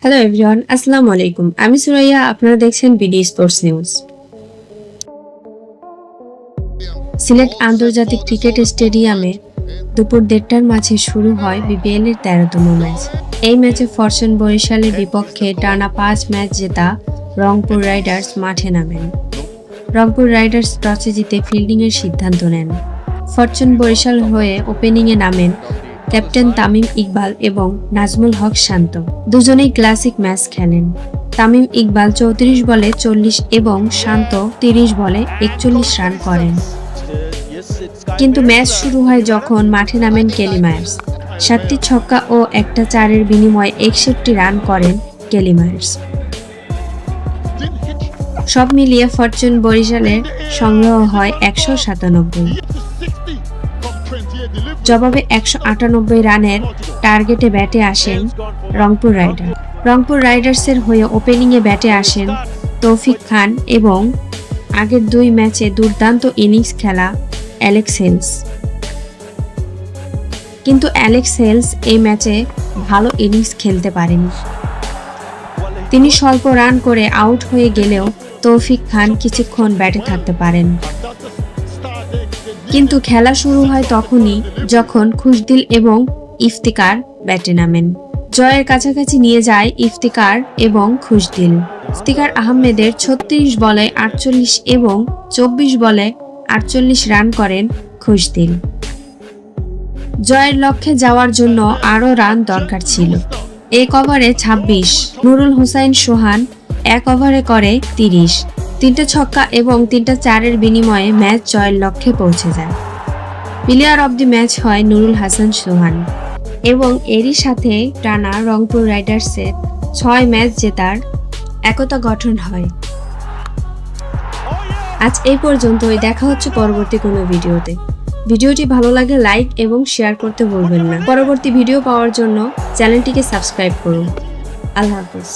Hello everyone, আসসালামু আলাইকুম। আমি সুরাইয়া, আপনারা দেখছেন বিডি স্পোর্টস নিউজ। সিলেট আন্তর্জাতিক ক্রিকেট স্টেডিয়ামে দুপুর ১:৩০টার মাঝে শুরু হয় বিপিএল এর ১৩তম ম্যাচ। এই ম্যাচে ফরচুন বরিশালের বিপক্ষে টানা ৫ ম্যাচ জেতা রংপুর রাইডার্স মাঠে নামেন। রংপুর রাইডার্স টসে জিতে ফিল্ডিং এর সিদ্ধান্ত নেন। ফরচুন বরিশাল হয়ে ওপেনিংয়ে নামেন ক্যাপ্টেন তামিম ইকবাল এবং নাজমুল হক শান্ত। দুজনেই ক্লাসিক ম্যাচ খেলেন। তামিম ইকবাল ৩৪ বলে ৪০ এবং শান্ত ৩০ বলে ৪১ রান করেন। কিন্তু ম্যাচ শুরু হয় যখন মাঠে নামেন কেলি মায়ার্স। ৭টি ছক্কা ও একটা ৪-এর বিনিময়ে ৬১ রান করেন কেলি মায়ার্স। সব মিলিয়ে ফরচুন বরিশালের সংগ্রহ হয় ১৯৭। জবাবে ১৯৮ রানের টার্গেটে ব্যাটে আসেন রংপুর রাইডার্স। রংপুর রাইডার্সের হয়ে ওপেনিংয়ে ব্যাটে আসেন তৌফিক খান এবং আগের ২ ম্যাচে দুর্দান্ত ইনিংস খেলা অ্যালেক্স হেলস। কিন্তু অ্যালেক্স হেলস এই ম্যাচে ভালো ইনিংস খেলতে পারেনি। তিনি স্বল্প রান করে আউট হয়ে গেলেও তৌফিক খান কিছুক্ষণ ব্যাটে থাকতে পারেন। কিন্তু খেলা শুরু হয় তখনই যখন খুশদিল এবং ইফতিকার ব্যাটে নামেন। জয়ের কাছাকাছি নিয়ে যায় ইফতিকার এবং খুশদিল। ইফতিকার আহমেদের ৩৬ বলে ৪৮ এবং ২৪ বলে ৪৮ রান করেন খুশদিল। জয়ের লক্ষ্যে যাওয়ার জন্য আরও রান দরকার ছিল। এক ওভারে ২৬, নুরুল হুসাইন সোহান ১ ওভারে করে ৩০। ৩টে ছক্কা এবং ৩টা ৪-এর বিনিময়ে ম্যাচ জয়ের লক্ষ্যে পৌঁছে যায়। প্লেয়ার অব দি ম্যাচ হয় নুরুল হাসান সোহান এবং এরই সাথে টানা রংপুর রাইডার্সের ৬ ম্যাচ জেতার একতা গঠন হয়। আজ এই পর্যন্তই, দেখা হচ্ছে পরবর্তী কোনো ভিডিওতে। ভিডিওটি ভালো লাগে লাইক এবং শেয়ার করতে ভুলবেন না। পরবর্তী ভিডিও পাওয়ার জন্য চ্যানেলটিকে সাবস্ক্রাইব করুন। আল্লাহ হাফেজ।